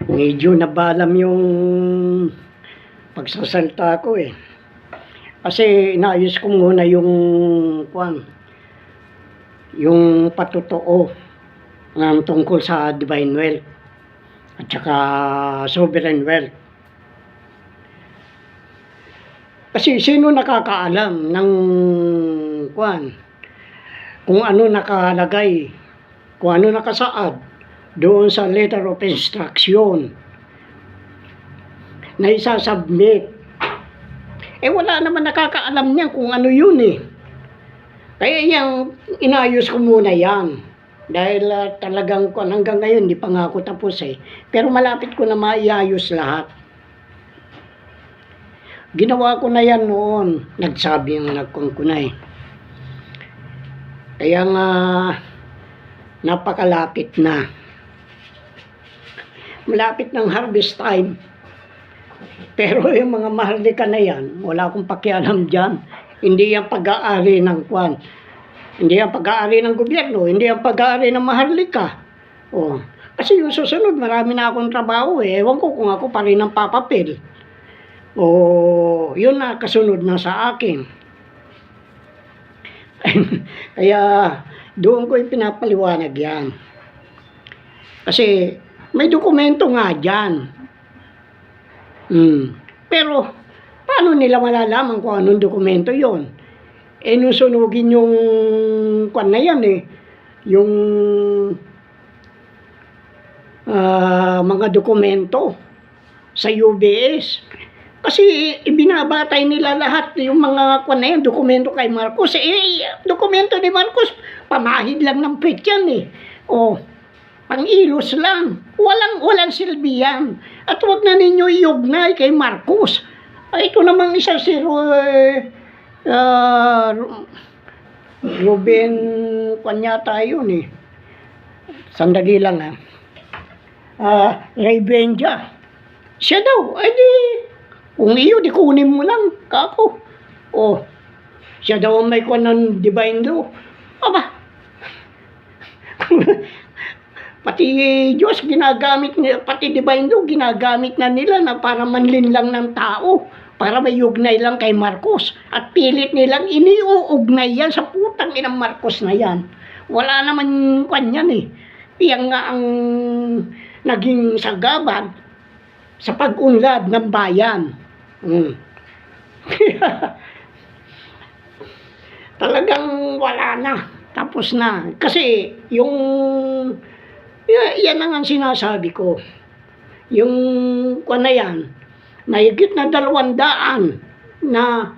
Medyo nabalam yung pagsasalita ko eh. Kasi inaayos ko muna yung patotoo ng tungkol sa divine wealth at saka sovereign wealth. Kasi sino nakakaalam ng kung ano nakalagay, kung ano nakasaad doon sa letter of instruction na isasubmit. Wala naman nakakaalam niyan kung ano yun eh. Kaya yung inayos ko muna yan. Dahil talagang hanggang ngayon, di pa nga ako tapos eh. Pero malapit ko na maiayos lahat. Ginawa ko na yan noon. Nagsabi yung nagkungkunay. Kaya nga, napakalapit na. Malapit ng harvest time. Pero yung mga maharlika na yan, wala akong pakialam dyan. Hindi yan pag-aari ng Hindi yan pag-aari ng gobyerno, hindi yan pag-aari ng maharlika. Kasi yung susunod, marami na akong trabaho eh. Ewan ko kung ako pa rin ang papapil. Yun na, kasunod na sa akin. Kaya, doon ko yung pinapaliwanag yan. Kasi, may dokumento nga dyan. Pero, paano nila malalaman kung anong dokumento yon? Nung sunugin yung na yan eh, yung mga dokumento sa UBS. Kasi ibinabatay nila lahat yung mga na yan, dokumento kay Marcos. Dokumento ni Marcos, pamahid lang ng pet yan eh. Pang-ilos lang. Walang silbi yan. At huwag na ninyo iugnay kay Marcos. Ito namang isa si Ruben Panyata yun eh. Sandali lang Ray Benja. Siya daw, kung iyo, di kunin mo lang, kako. Siya daw ang may ng divine law. Aba, pati Diyos ginagamit nila, pati divine law ginagamit na nila na para manlinlang ng tao, para may ugnay lang kay Marcos. At pilit nilang iniuugnay yan sa putang inang Marcos na yan. Wala naman yan eh. Yan nga ang naging sagabal sa pag-unlad ng bayan. Talagang wala na. Tapos na. Kasi yan ang sinasabi ko. Yung na yan, mahigit na 200 na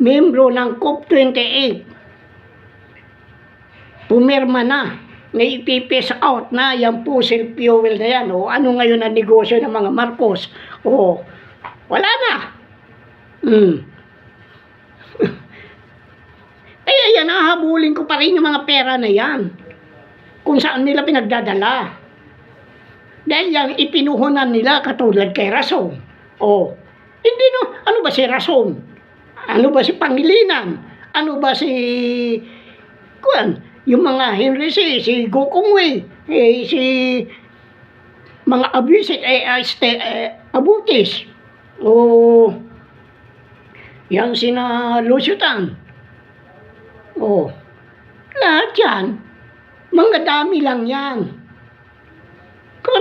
membro ng COP28 pumirma na ipipis out na yung fossil fuel na yan. Ano ngayon ang negosyo ng mga Marcos? Wala na. Kaya yan, hahabulin ko pa rin yung mga pera na yan. Kung saan nila pinagdadala. Dahil yan, ipinuhunan nila katulad kay Rason. Hindi no, ano ba si Rason? Ano ba si Pangilinan? Ano ba si yung mga Henry C, si Gokongwei, si mga abusit, abutis. Yan sina Lusutan. Lahat yan. Mga dami lang yan.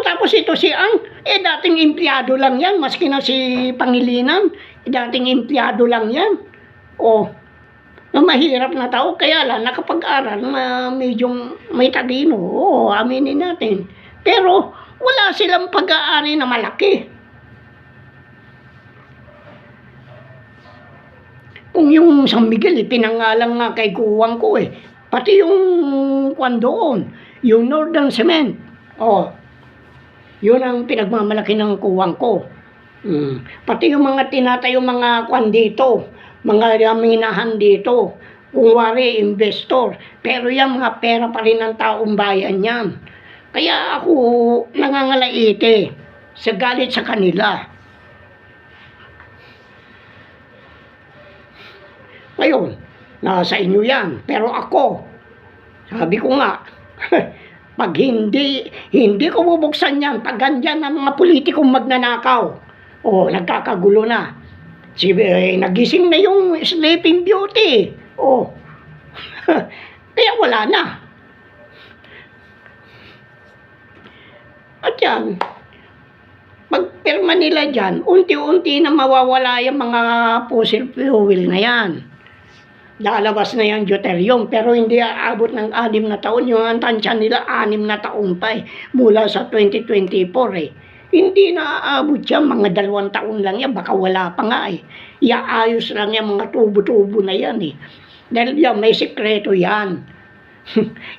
Tapos ito si Ang, dating empleyado lang yan, maski na si Pangilinan, dating empleyado lang yan. Mahirap na tao, kaya lang nakapag-aral, medyo may talino, aminin natin. Pero wala silang pag-aari na malaki. Kung yung San Miguel, pinangalan nga kay kuwang ko eh. Pati yung doon, yung Northern Cement. Yun ang pinagmamalaki ng kuwang ko. Pati yung mga tinatayo mga dito, mga minahan dito, kung wari investor. Pero yan mga pera pa rin ng taong bayan yan. Kaya ako nangangalaiti sa galit sa kanila. Ngayon, nasa inyo yan. Pero ako, sabi ko nga, Pag hindi ko bubuksan yan, pag ganyan ang mga politikong magnanakaw, nagkakagulo na. Nagising na yung Sleeping Beauty. Kaya wala na. At yan, pagpirma nila dyan, unti-unti na mawawala yung mga fossil fuel na yan. Lalabas na yung deuterium, pero hindi aabot ng 6 na taon. Yung ang tansya nila, 6 na taon pa mula sa 2024 Hindi na aabot yan, mga 2 taon lang yan, baka wala pa nga Iaayos lang yan, mga tubo-tubo na yan Dahil yan, may sikreto yan.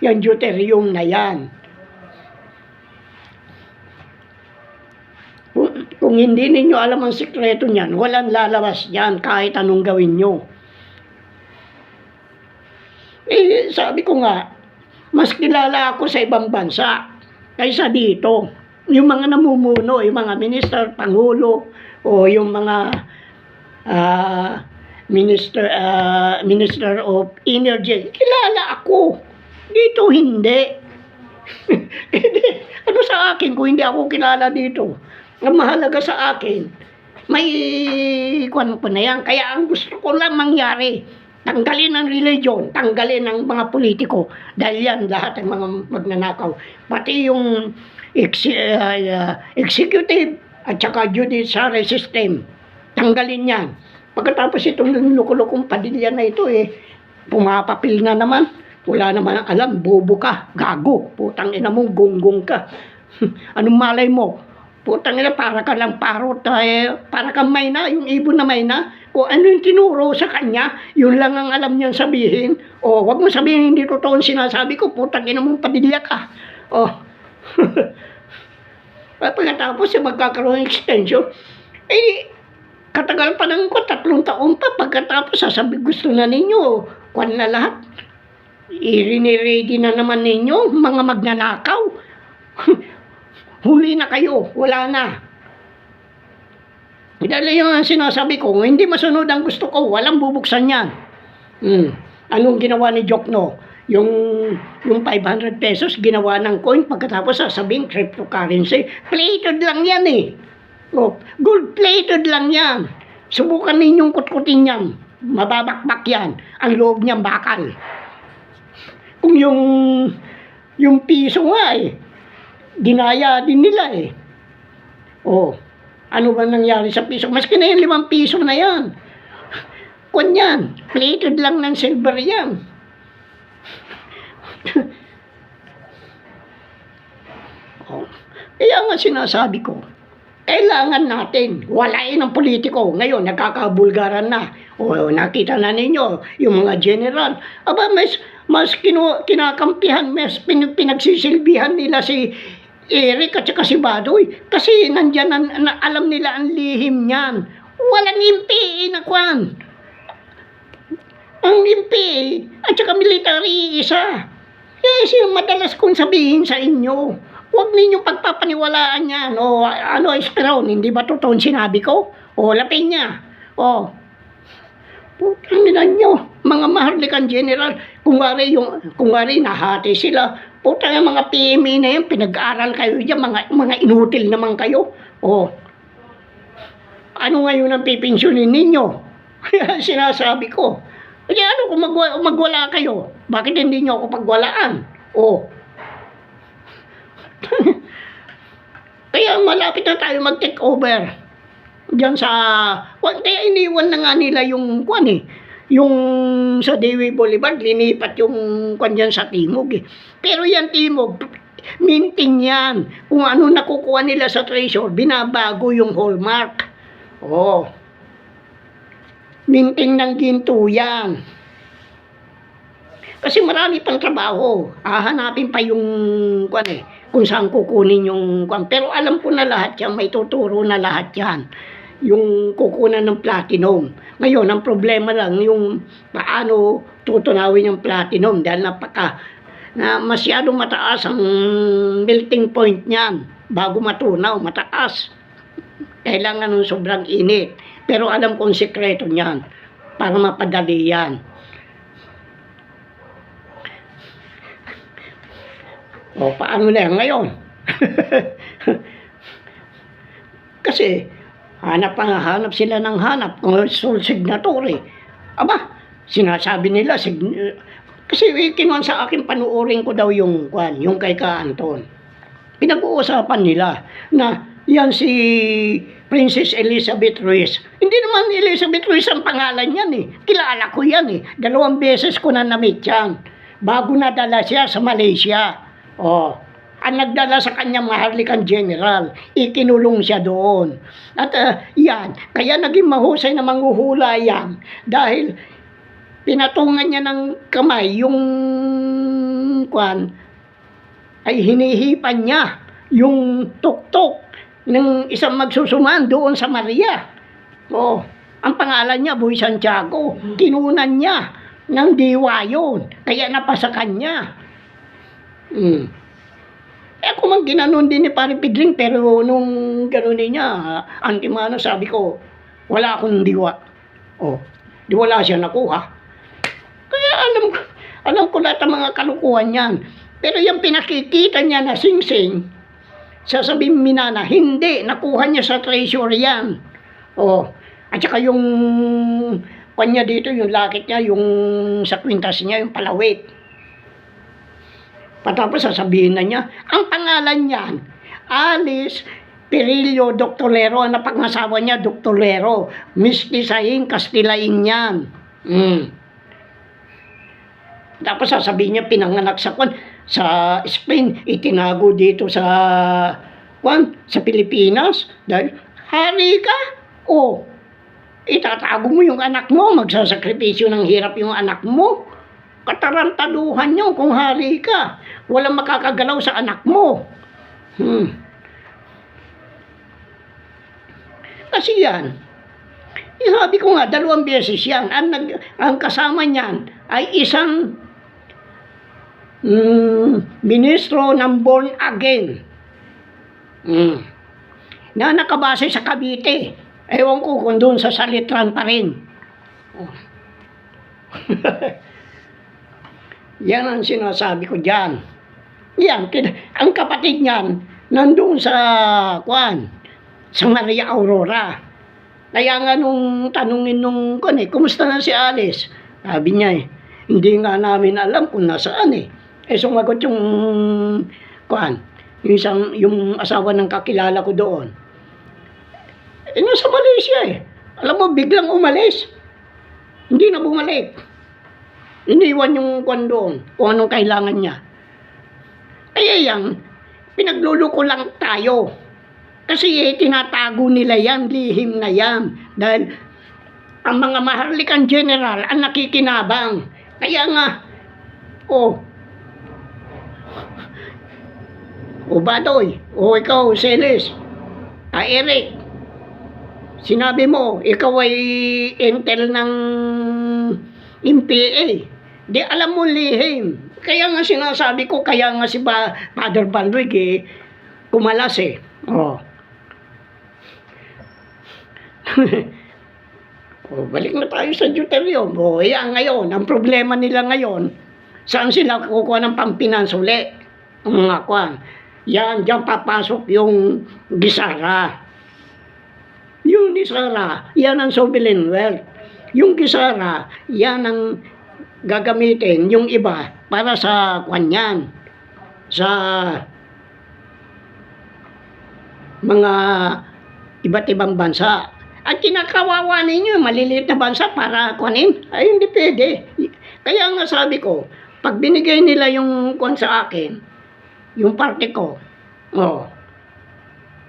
Yung deuterium na yan. Kung hindi ninyo alam ang sikreto niyan, walang lalabas yan kahit anong gawin nyo. Sabi ko nga, mas kilala ako sa ibang bansa kaysa dito. Yung mga namumuno, yung mga minister, pangulo, o yung mga minister of energy, kilala ako. Dito hindi. Ano sa akin kung hindi ako kilala dito? Ang mahalaga sa akin, may kung pa na yan. Kaya ang gusto ko lang mangyari, tanggalin ang religion, tanggalin ang mga politiko. Dahil yan, lahat ng mga magnanakaw. Pati yung executive at saka judiciary system, tanggalin yan. Pagkatapos itong lukulukong Padilla na ito pumapapil na naman. Wala naman ang alam, bobo ka, gago, putang ina mo, gonggong ka. Anong malay mo? Putang ina, para ka lang parot, para kang mayna, yung ibon na mayna. Kung ano yung tinuro sa kanya, yun lang ang alam niyang sabihin. Wag mo sabihin hindi totoo ang sinasabi ko, putang ina mong Padilla ka. Pagkatapos magkakaroon ng extension, katagal pa ng 3 taon pa, pagkatapos sasabi gusto na ninyo, kwan na lahat. I-ready na naman ninyo, mga magnanakaw. Huli na kayo, wala na. Dahil yung sinasabi ko, hindi masunod ang gusto ko, walang bubuksan yan. Anong ginawa ni Jokno? Yung 500 pesos, ginawa ng coin, pagkatapos sasabihin, cryptocurrency. Plated lang yan gold-plated lang yan. Subukan ninyong kutkutin yan. Mababakbak yan. Ang loob niyang bakal. Kung yung piso nga ginaya din nila ano ba nangyari sa piso? Maski na yung 5 piso na yan. Kung yan, plated lang ng silver yan. Kaya nga sinasabi ko, kailangan natin walain ang politiko. Ngayon, nagkakabulgaran na. Nakita na ninyo, yung mga general. Mas kinakampihan, mas pinagsisilbihan nila si Eric at saka si Badoy. Kasi nandyan, alam nila ang lihim niyan. Walang impi na kwan. Ang impi at saka military isa. Kasi madalas kong sabihin sa inyo, huwag ninyong pagpapaniwalaan yan. Esperon, hindi ba totoo sinabi ko? Lapin niya. Putang ina nyo, mga maharlikang general, kung wari nahati sila, putang yung mga PME na yan, pinag-aaral kayo dyan, mga inutil naman kayo. Ano ngayon ang pipensyonin ninyo? Sinasabi ko. Kaya ano kung magwala kayo? Bakit hindi nyo ako pagwalaan? Kaya malapit na tayo mag-take over. Diyan kaya iniwan na nga nila yung yung sa Dewi Boulevard, linipat yung dyan sa Timog Pero yan Timog, minting yan. Kung ano nakukuha nila sa treasure, binabago yung hallmark. Minting ng ginto yan. Kasi marami pang trabaho. Hahanapin pa yung kung saan kukunin yung Pero alam ko na lahat yan, may tuturo na lahat yan. Yung kukunan ng platinum. Ngayon, ang problema lang yung paano tutunawin yung platinum dahil masyadong mataas ang melting point niyan. Bago matunaw, mataas. Kailangan ng sobrang init. Pero alam ko ang sekreto niyan para mapadali yan. O, paano na yan ngayon? Kasi, hanap sila ng hanap kung sole signatory. Aba, sinasabi nila, kasi kinuha sa akin, panuorin ko daw yung kay Ka Anton. Pinag-uusapan nila na yan si Princess Elizabeth Ruiz. Hindi naman Elizabeth Ruiz ang pangalan yan eh. Kilala ko yan eh. 2 beses ko na na-meet yan. Bago nadala siya sa Malaysia. Oh, ang nagdala sa kanya Maharlikang General. Ikinulong siya doon. At yan, kaya naging mahusay na manghuhula yan. Dahil pinatungan niya ng kamay yung ay hinihipan niya yung tuktok ng isang magsusuman doon sa Maria. Oh, ang pangalan niya Boy Santiago. Kinunan niya ng diwa yun. Kaya napasa kanya. Ako man ginanon din ni Pare Pidring, pero nung ganunin niya, antimano, sabi ko, wala akong diwa. Oh, di wala siya nakuha. Kaya alam ko lahat ng mga kalukuhan yan. Pero yung pinakikita niya na sing-sing, sasabihin minana, hindi, nakuha niya sa treasury yan. Oh, at saka yung kanya dito, yung lakit niya, yung sa kwintas niya, yung palawit. Patapos sasabihin na niya, ang pangalan niyan, Alice Perillo Doctolero, ang napangasawa niya, Doctolero, Mistisahin, Kastilain yan. Tapos sasabihin niya, pinanganak sa Spain, itinago dito sa Pilipinas, dahil hari ka, itatago mo yung anak mo, magsasakripisyo ng hirap yung anak mo. Katarantaduhan nyo kung hari ka. Walang makakagalaw sa anak mo. Kasi yan, sabi ko nga, 2 beses yan. Ang kasama niyan ay isang ministro ng born again. Na nakabase sa Cavite. Ewan ko kung doon sa Salitran pa rin. Yan ang sinasabi ko dyan. Yan, ang kapatid niyan, nandun sa Maria Aurora. Kaya nga nung tanungin nung kumusta na si Alice? Sabi niya hindi nga namin alam kung nasaan eh. Sumagot yung yung asawa ng kakilala ko doon. Nasa Malaysia eh. Alam mo, biglang umalis. Hindi na bumalik. Iniwan yung doon, kung anong kailangan niya. Kaya yan, pinagluluko lang tayo. Kasi tinatago nila yan, lihim na yan. Dahil ang mga Maharlikang General ang nakikinabang. Kaya nga, Badoy, ikaw, Celes, Eric, sinabi mo, ikaw ay intel ng MPA. Di alam mo lihim. Kaya nga sinasabi ko, kaya nga si Father Balwig kumalas eh. Balik na tayo sa deuterium. Yan ngayon, ang problema nila ngayon, saan sila kukuha ng pampinans uli? Mga yan, dyan papasok yung Gisara. Yung Gisara, yan ang sovereign wealth. Yung Gisara, yan ang gagamitin yung iba para sa kanyan, sa mga iba't ibang bansa. At kinakawawa ninyo maliliit na bansa para kunin, ay hindi pwede. Kaya nga sabi ko, pag binigay nila yung sa akin, yung parte ko,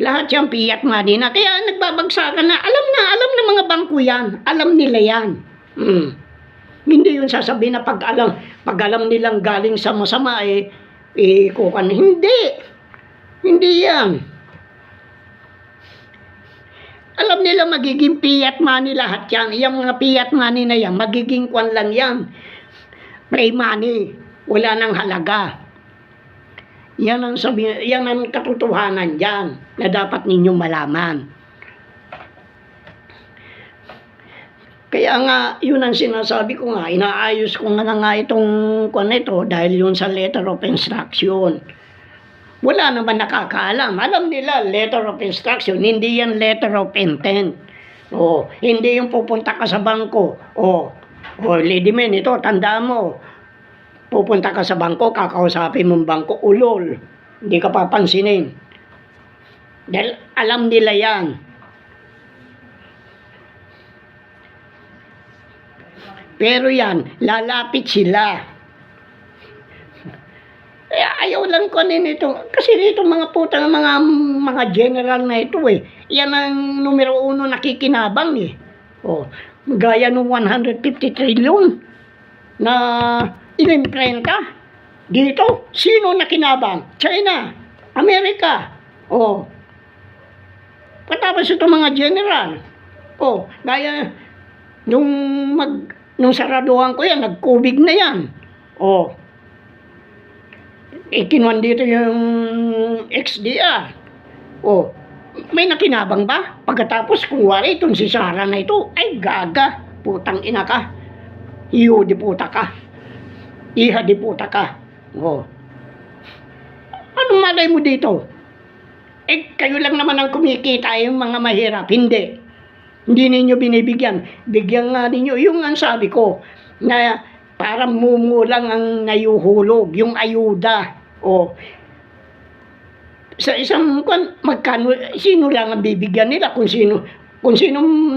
lahat yung fiat money na, kaya nagbabagsakan na, alam na mga bangko yan, alam nila yan. Hindi yun sasabihin na pag alam nilang galing sa masama hindi yan. Alam nila magiging fiat money lahat yan. Yung mga fiat money na yan, magiging lang yan. Play money, wala nang halaga. Yan ang katotohanan dyan na dapat ninyong malaman. Kaya nga, yun ang sinasabi ko inaayos ko nga itong ito dahil yun sa letter of instruction. Wala naman nakakaalam. Alam nila, letter of instruction, hindi yan letter of intent. Hindi yung pupunta ka sa bangko. Lady man, ito, tandaan mo. Pupunta ka sa bangko, kakausapin mong bangko, ulol. Hindi ka papansinin. Dahil alam nila yan. Pero yan, lalapit sila. Ayaw lang ko nito. Kasi dito mga putang mga general na ito Yan ang numero 1 nakikinabang Gaya ng 150 trillion na inimprenta. Dito, sino nakinabang? China, Amerika. Patapos ito mga general. Gaya nung saraduhan ko yan, nag-COVID na yan. Kinuhan dito yung XDR. May nakinabang ba? Pagkatapos kung wari itong si Sara na ito, ay gaga, putang ina ka. Iyo di puta ka. Iha di puta ka. Anong malay mo dito? Kayo lang naman ang kumikita, yung mga mahirap. Hindi ninyo binibigyan. Bigyan nga ninyo. Yung ang sabi ko, na parang mumulang ang nayuhulog, yung ayuda. Sa isang magkano, sino lang ang bibigyan nila? Kung sino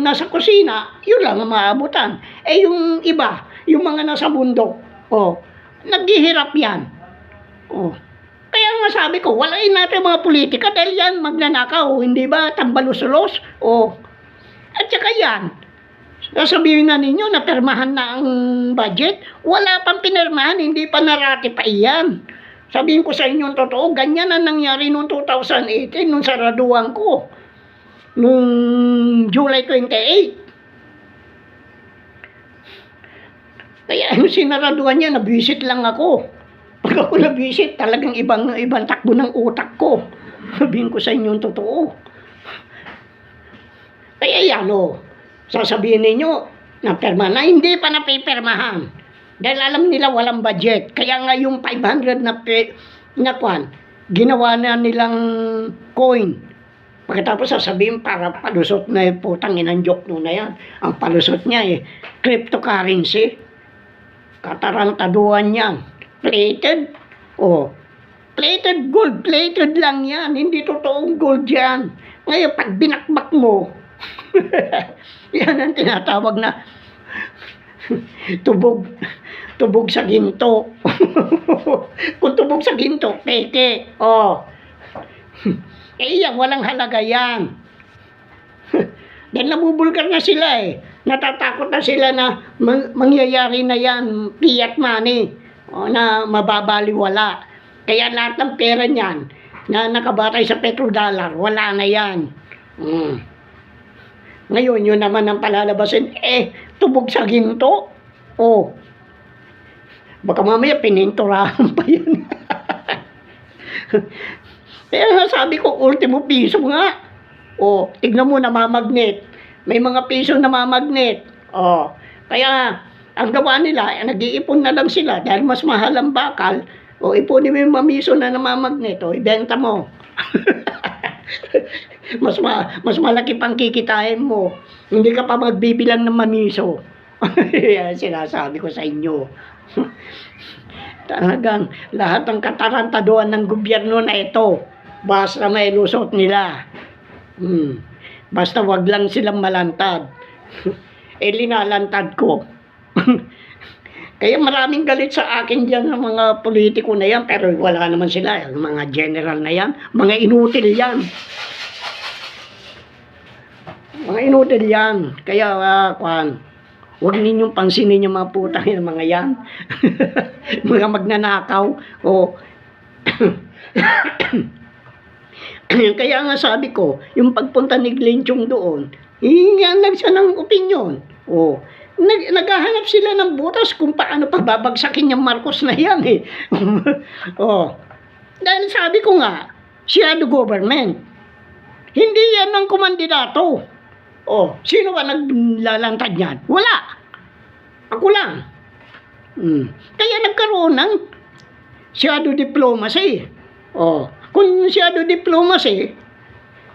nasa kusina, yun lang ang maabutan. Yung iba, yung mga nasa bundok, naghihirap yan. Kaya nga sabi ko, walain natin mga politika dahil yan magnanakaw, hindi ba tambalusulos? At saka yan, sasabihin na ninyo na permahan na ang budget. Wala pang pinirmahan, hindi pa naratify yan. Sabihin ko sa inyo totoo, ganyan ang nangyari noong 2018, nung saraduhan ko. Nung July 28. Kaya yung sinaraduhan niya, nabisit lang ako. Pag ako nabisit, talagang ibang takbo ng utak ko. Sabihin ko sa inyo totoo. Kaya yan sasabihin ninyo na perma na hindi pa napipermahan. Dahil alam nila walang budget. Kaya nga yung 500 na ginawa na nilang coin. Pagkatapos sasabihin para palusot na putang inang joke na yan. Ang palusot niya cryptocurrency. Katarantaduhan yan. Plated. Plated gold. Plated lang yan. Hindi totoong gold yan. Ngayon pag binakbak mo, yan ang tinatawag na tubog sa ginto. Kung tubog sa ginto, peke. Yan, walang halaga yan. Dahil nabubulgar na sila Natatakot na sila na mangyayari na yan, fiat money, na mababaliwala. Kaya lahat ng pera niyan na nakabatay sa petrodollar, wala na yan. Ngayon, yun naman ang palalabasin, tubog sa ginto. Baka mamaya pininturahan pa yun. Kaya nga sabi ko, ultimo piso nga. Tignan mo, namamagnet. May mga piso namamagnet. Kaya, ang gawa nila, nag-iipon na lang sila dahil mas mahal ang bakal. Ipunin mo yung mamiso na namamagnet. Ibenta mo. Mas malaki pang kikitain mo. Hindi ka pa magbibilang ng mamiso. Yan sinasabi ko sa inyo. Talagang lahat ng katarantaduhan ng gobyerno na ito, basta may lusot nila. Basta wag lang silang malantad. Linalantad ko. Kaya maraming galit sa akin dyan ng mga politiko na yan, pero wala naman sila. Mga general na yan, mga inutil yan. Mga inutil yan. Kaya, huwag ninyong pansinin yung mga putang yung mga yan. Mga magnanakaw. Kaya nga sabi ko, yung pagpunta ni Glenn Chong doon, hihingan lang siya ng opinyon. Naghahanap sila ng butas kung paano pababagsakin yung Marcos na yan Dahil sabi ko nga, shadow government. Hindi yan ang kumandidato. Sino ba naglalantad yan? Wala. Ako lang. Kaya nagkaroon ng shadow diplomacy. Kung siya do diplomacy,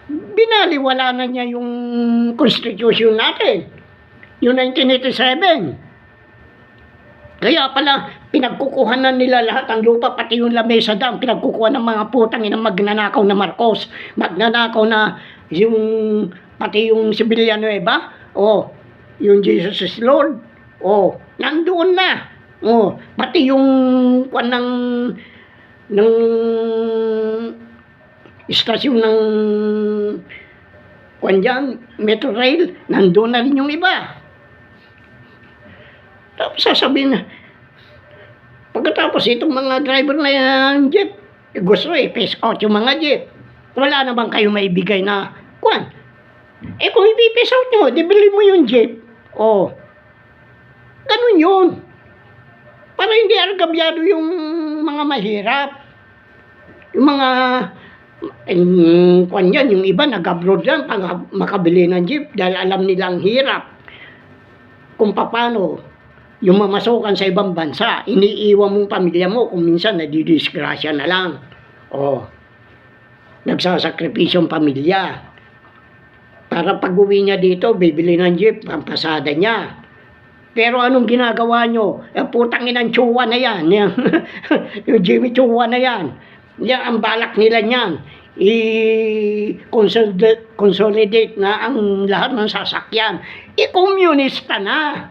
binaliwala na niya yung constitution natin, yung 1987. Kaya pala, pinagkukuhanan nila lahat ng lupa, pati yung Lamesa Dam, pinagkukuha ng mga putang ina magnanakaw na Marcos, magnanakaw na yung, pati yung si Villanueva, yung Jesus is Lord, nandoon na, pati yung kwan ng istasyon ng kwan dyan, Metro Rail, nandoon na rin yung iba. Tapos sasabihin na, pagkatapos itong mga driver na yan, jeep, gusto face out yung mga jeep. Wala naman kayo maibigay na, kwan. Kung i-face out nyo, dibili mo yung jeep. Ganun yun. Para hindi argabyado yung mga mahirap. Yung mga, kwan yan, yung iba nag-abroad lang pag makabili ng jeep dahil alam nilang hirap. Kung paano yung mamasukan sa ibang bansa, iniiwan mong pamilya mo kung minsan nadidisgrasya na lang. Nagsasakripisyong pamilya. Para pag-uwi niya dito, bibili ng jeep, pampasada niya. Pero anong ginagawa nyo? Putang inang tsuwa na yan. Yung Jimmy Chua na yan. Yan ang balak nila niyan. I-consolidate na ang lahat ng sasakyan. I-komunista na.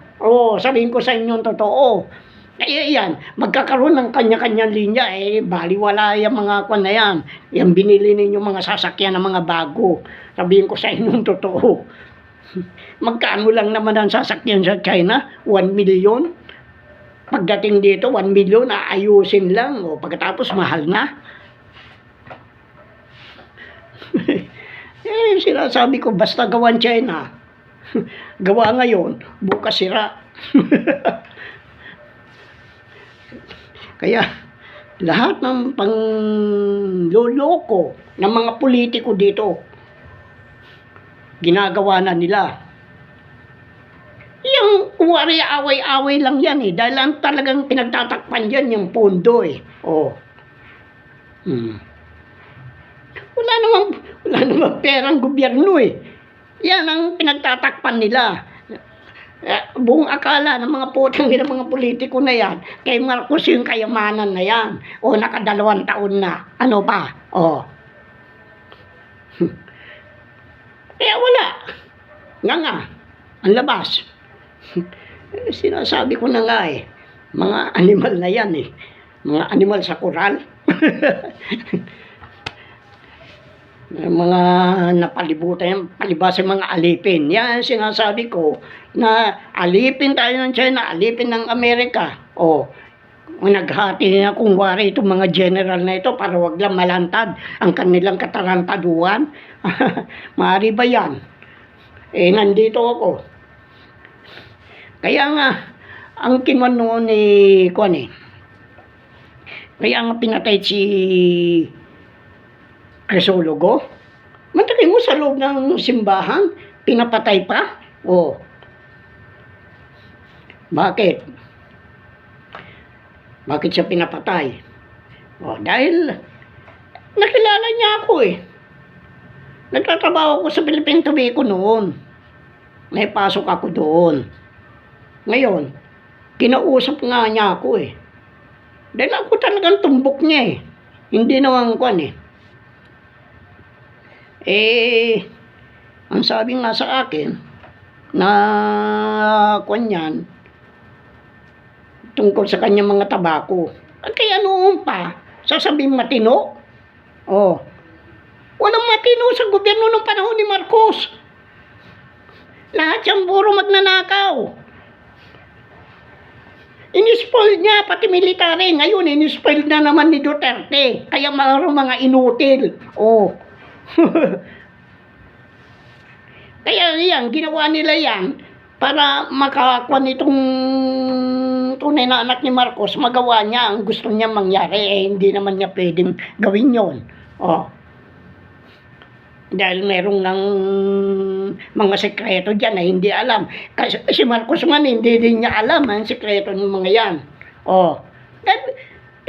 Sabihin ko sa inyo totoo. Kaya yan, magkakaroon ng kanya-kanyang linya, baliwala yung mga kwan na yan. Yung binili ninyo mga sasakyan ng mga bago. Sabihin ko sa inyo totoo. Magkano lang naman ang sasakyan sa China? 1 million? Pagdating dito, 1 million, aayusin lang. Pagkatapos, mahal na. Sinasabi ko, basta gawan China. Gawa ngayon, bukas sira. Kaya, lahat ng pangloloko ng mga politiko dito, ginagawa na nila. Yung kuwari away-away lang yan dahil ang talagang pinagtatakpan dyan yung pondo Wala namang perang gobyerno Yan ang pinagtatakpan nila. Buong akala ng mga putang ng mga politiko na yan, kay Marcos yung kayamanan na yan. Naka2 taon na. Ano pa? Kaya wala. Nga. Ang labas. Sinasabi ko na nga mga animal na yan Mga animal sa koral. Mga napalibutan, palibasa mga alipin. Yan sinasabi ko na alipin tayo ng China, alipin ng Amerika. Naghati na kung wari itong mga general na ito para wag lang malantad ang kanilang katarantaduan. Maaari ba yan? Nandito ako. Kaya nga, ang kinuha noon kaya nga pinatay si Crisologo. Matagal mo sa loob ng simbahan, pinapatay pa? Bakit? Bakit siya pinapatay? Dahil nakilala niya ako Nagtatrabaho ako sa Philippine Tobacco noon. May pasok ako doon. Ngayon, kinausap nga niya ako Dahil ako talagang tumbok niya Hindi naman kwan ang sabi nga sa akin na kwan yan tungkol sa kanyang mga tabako. Kaya noon pa, sasabihin matino? Walang matino sa gobyerno ng panahon ni Marcos. Lahat yung puro magnanakaw. Inispoil niya, pati military. Ngayon, inispoil na naman ni Duterte. Kaya mga inutil. Kaya yan, ginawa nila yan para makakuha nitong tunay na anak ni Marcos, magawa niya ang gusto niya mangyari. Hindi naman niya pwedeng gawin yon. Dahil merong ng mga sekreto dyan na hindi alam. Kasi si Marcos man hindi din niya alam ang sekreto ng mga yan. Dahil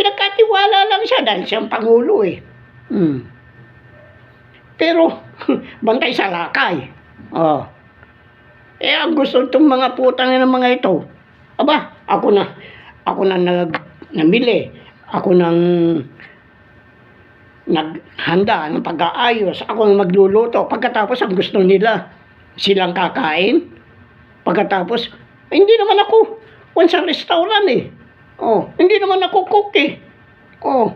pinagkatiwala lang siya dahil siyang Pangulo Hmm. Pero, bantay sa lakay. Oh. Ang gusto itong mga putang ng mga ito, aba, ako na namili. Ako nang naghanda ng pag-aayos. Ako ang magluluto. Pagkatapos, ang gusto nila, silang kakain. Pagkatapos, hindi naman ako sa restaurant eh. Oh, hindi naman ako cook eh. Oh,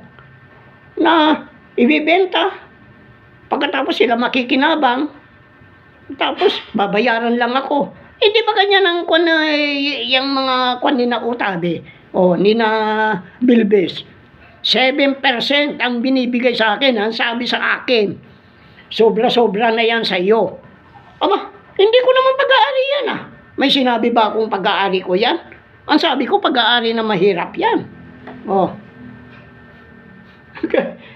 na ibibenta. Pagkatapos sila makikinabang. Tapos, babayaran lang ako. Hindi ba ganyan ang kwan na, yung mga kwan ni na Utabe? O, ni na Bilbis. 7% ang binibigay sa akin, ang sabi sa akin. Sobra-sobra na yan sa iyo. Aba, hindi ko naman pag-aari yan ah. May sinabi ba akong pag-aari ko yan? Ang sabi ko, pag-aari na mahirap yan. Oh.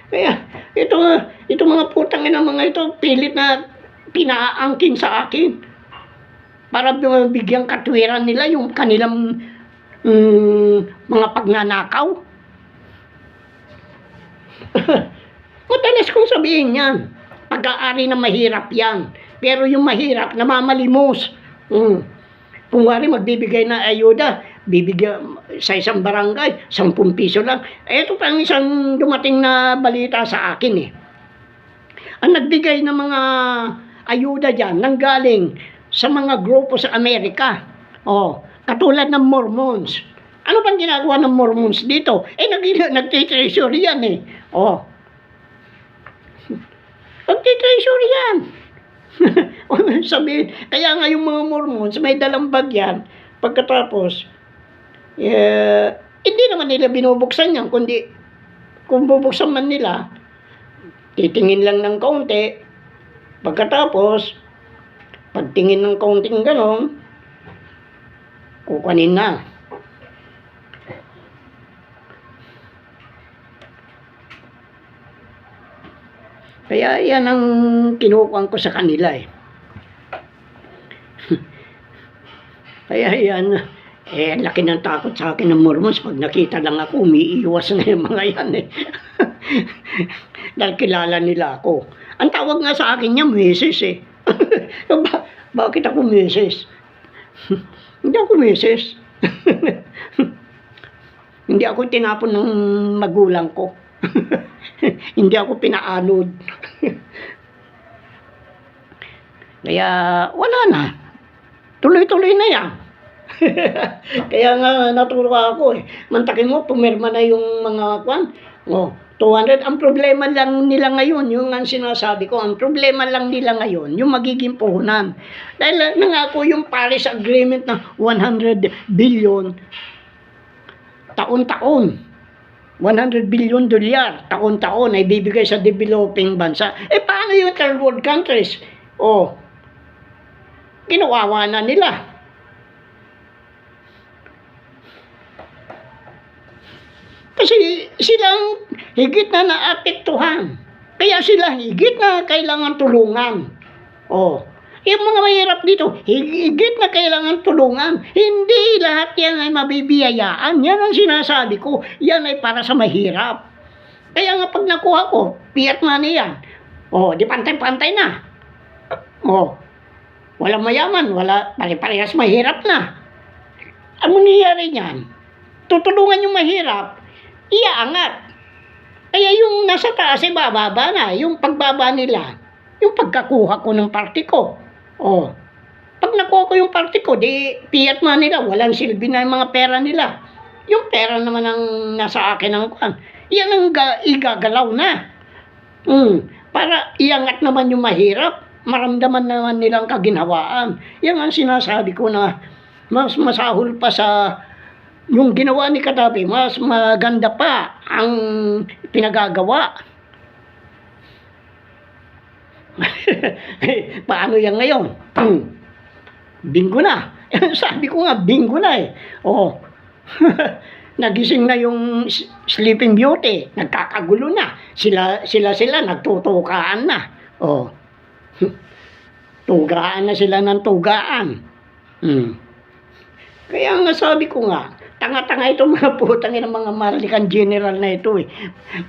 Kaya, ito mga putang ina mga ito, pilit na pinaangkin sa akin para bigyan katwiran nila yung kanilang mga pagnanakaw. Madalas kong sabihin yan, pag-aari na mahirap yan, pero yung mahirap namamalimos. Kung wari magbibigay na ayuda, bibigyan sa isang barangay 10 piso lang. Ito pa ang isang dumating na balita sa akin eh. Ang nagbigay ng mga ayuda dyan, nanggaling sa mga grupo sa Amerika. Katulad ng Mormons. Ano bang ginagawa ng Mormons dito? Nagtitreasure yan eh. Nagtitreasure yan. Sabihin, kaya nga yung mga Mormons may dalang bag yan. Pagkatapos, hindi naman nila binubuksan yan, kundi kung bubuksan man nila, titingin lang ng kaunti. Pagkatapos, pagtingin ng kaunting ganon, kukunin na. Kaya yan ang kinukuhan ko sa kanila eh. Kaya yan, laki ng takot sa akin ng Mormons. Pag nakita lang ako, umiiwas na yung mga yan eh. Dahil kilala nila ako. Ang tawag nga sa akin niya, Mrs. eh. Bakit ako Mrs.? Hindi ako Mrs. Hindi ako tinapon ng magulang ko. Hindi ako pinaanod. Kaya wala na. Tuloy-tuloy na yan. Kaya nga natuwa ako eh. Mantakin mo, pumirma na yung mga kwan. 200. Ang problema lang nila ngayon, yung ang sinasabi ko, ang problema lang nila ngayon, yung magiging puhunan. Dahil nangako yung Paris Agreement na 100 billion taon-taon. 100 billion dolyar taon-taon ay bibigay sa developing bansa. Paano yung third world countries? Ginawawa na nila. Kasi silang higit na naapektuhan. Kaya sila higit na kailangan tulungan. Yung mga mahirap dito, higit na kailangan tulungan. Hindi lahat yan ay mabibiyayaan. Yan ang sinasabi ko. Yan ay para sa mahirap. Kaya nga pag nakuha ko, fiat money yan. Di pantay-pantay na. Walang mayaman, pare-parehas mahirap na. Ang mangyayari niyan, tutulungan yung mahirap, iaangat. Kaya yung nasa taas ay bababa na. Yung pagbaba nila, yung pagkakuha ko ng party ko. Pag nakuha ko yung party ko, di fiat money nila, walang silbi na yung mga pera nila. Yung pera naman ang nasa akin ang kwan. Yan ang igagalaw na. Para iangat naman yung mahirap, maramdaman naman nilang kaginhawaan. Yan ang sinasabi ko na mas masahol pa sa yung ginawa ni Kadapi, mas maganda pa ang pinagagawa. Paano yan ngayon? Bingo na. Sabi ko nga, bingo na eh. Nagising na yung Sleeping Beauty. Nagkakagulo na. Sila nagtutukaan na. Tugaan na sila ng tugaan. Kaya nga sabi ko nga, tanga-tanga itong mga putang ng mga Marlikan General na ito eh.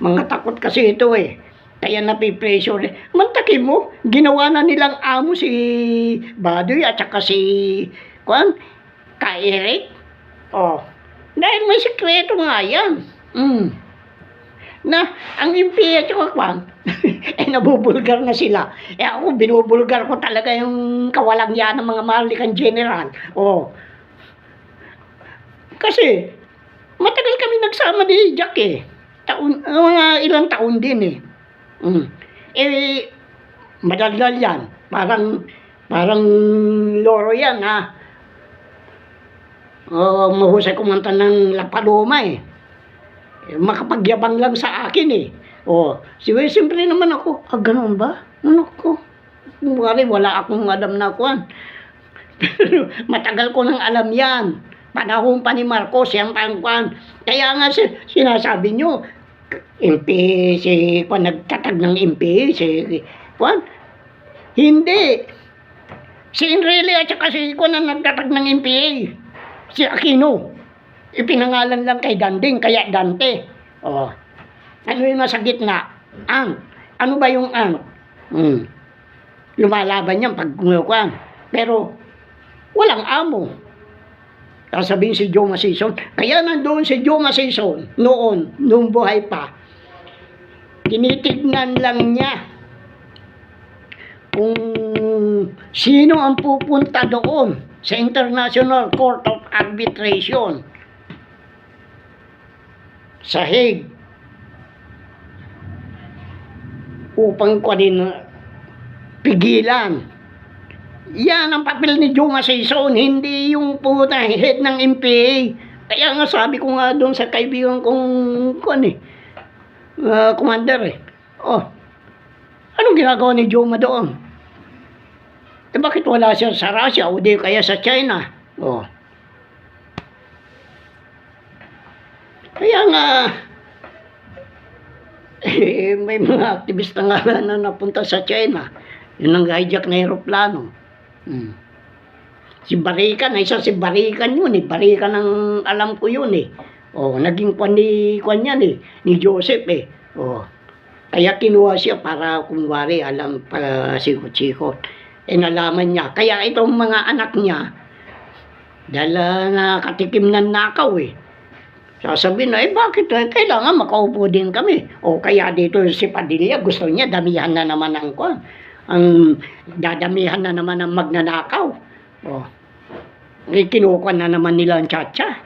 Mga takot kasi ito eh. Kaya napipressure. Mantakin mo, ginawa na nilang amo si Badoy at saka si Kwan, ka Eric. Oh, dahil may sikreto nga yan. Na ang MP at saka Kwan, nabubulgar na sila. Ako, binubulgar ko talaga yung kawalang yan ng mga Maharlikang General. Oh, kasi, matagal kami nagsama ni Jack eh. Mga ilang taon din eh. Madaldal yan. Parang loro yan ha. Mahusay kumanta ng La Paloma eh. Makapagyabang lang sa akin eh. Siyempre naman ako, ganoon ba? Ano ko? Wala akong alam na kuwan. Pero matagal ko nang alam yan. Panahon pa ni Marcos, yan pang kuwan. Kaya nga sinasabi nyo, MP, si Kwan nagtatag ng MP, si Kwan. Hindi. Si Enrile at saka si Kwan ang nagtatag ng MPA. Si Aquino. Ipinangalan lang kay Danding, kaya Dante. Ano yung nasa gitna? Ang. Ano ba yung ang? Lumalaban yan pag Kwan. Pero, walang amo. Sasabihin si Joe Masison. Kaya nandoon si Joe Masison noong buhay pa. Tinitignan lang niya kung sino ang pupunta doon sa International Court of Arbitration sa Hague upang pigilan. Yan ang papel ni Joe Masison, hindi yung puta head ng MPA. Kaya nga sabi ko nga doon sa kaibigan kong commander eh. Anong ginagawa ni Joe doon? Bakit wala siya sa Russia o di kaya sa China? Kaya nga may mga aktivista nga na napunta sa China. Yun ang hijack na aeroplano. Si Barikan, isa si Barikan yun eh. Barikan ang alam ko yun eh. Naging kwan yan eh. Ni Joseph eh. Kaya kinuha siya para kunwari alam para sikot-sikot. Nalaman niya. Kaya itong mga anak niya, dahil nakatikim ng nakaw eh. Sasabihin na, bakit? Kailangan makaupo din kami. Kaya dito si Padilla, gusto niya, damihan na naman ang kwan. Ang dadamihan na naman ang magnanakaw. Kinukuha na naman nila ang tsa-tsa.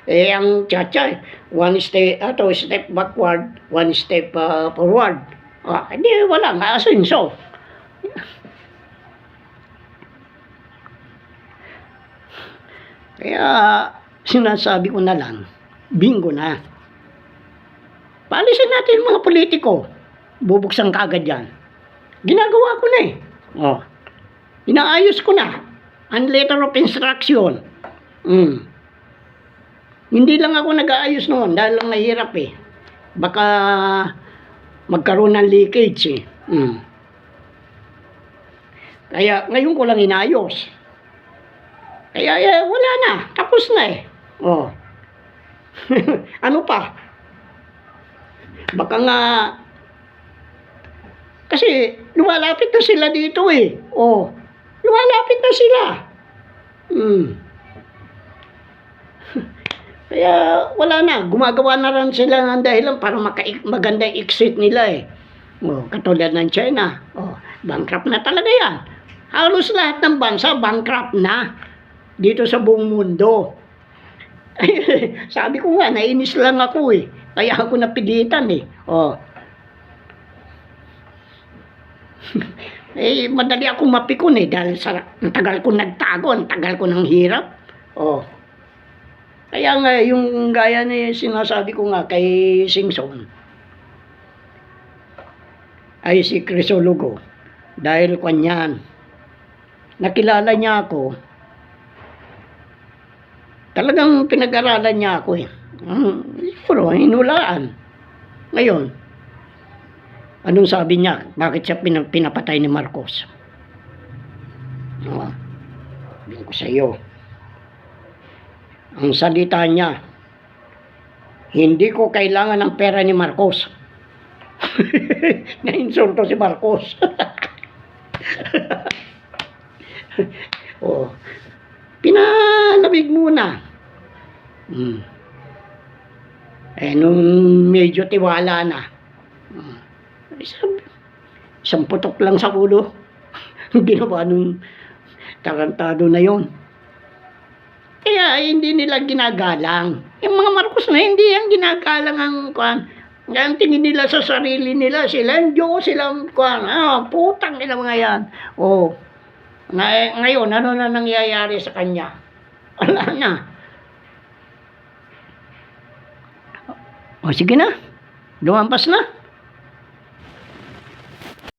Ang tsa-tsa, one step backward, one step forward. Hindi, wala nga asenso. Kaya sinasabi ko na lang, bingo na. Paalisin natin yung mga politiko. Bubuksan kagad yan. Ginagawa ko na eh. Inaayos ko na. Ang letter of instruction. Hindi lang ako nag-aayos noon dahil lang nahirap eh. Baka magkaroon ng leakage eh. Kaya ngayon ko lang inayos. Kaya wala na. Tapos na eh. Ano pa? Baka nga kasi lumalapit na sila dito eh. Lumalapit na sila. Kaya wala na. Gumagawa na rin sila ng dahilan para maganda exit nila eh. Katulad ng China. Bankrupt na talaga yan. Halos lahat ng bansa bankrupt na. Dito sa buong mundo. Sabi ko nga, nainis lang ako eh. Kaya ako napilitan eh. Madali akong mapikon eh. Dahil ang tagal ko nagtago, ang tagal ko ng hirap. Kaya nga, yung gaya na sinasabi ko nga kay Simpson, ay si Crisologo. Dahil kanyan, nakilala niya ako, talagang pinag-aralan niya ako eh. Siguro, hinulaan. Ngayon, anong sabi niya? Bakit siya pinapatay ni Marcos? Sabihin ko sa iyo. Ang salita niya, Hindi ko kailangan ng pera ni Marcos. Na-insulto si Marcos. Oh, pinalamig muna. Nung medyo tiwala na, isang putok lang sa ulo. Ginawa nung tarantado na yon. Kaya hindi nila ginagalang. Yung mga Marcos na hindi yan ginagalang ang kwan. Ang tingin nila sa sarili nila, sila ang Diyos, sila ang kwan. Putang ina mga yan. Ngayon, ano na nangyayari sa kanya? Wala na. Sige na. Lumampas na.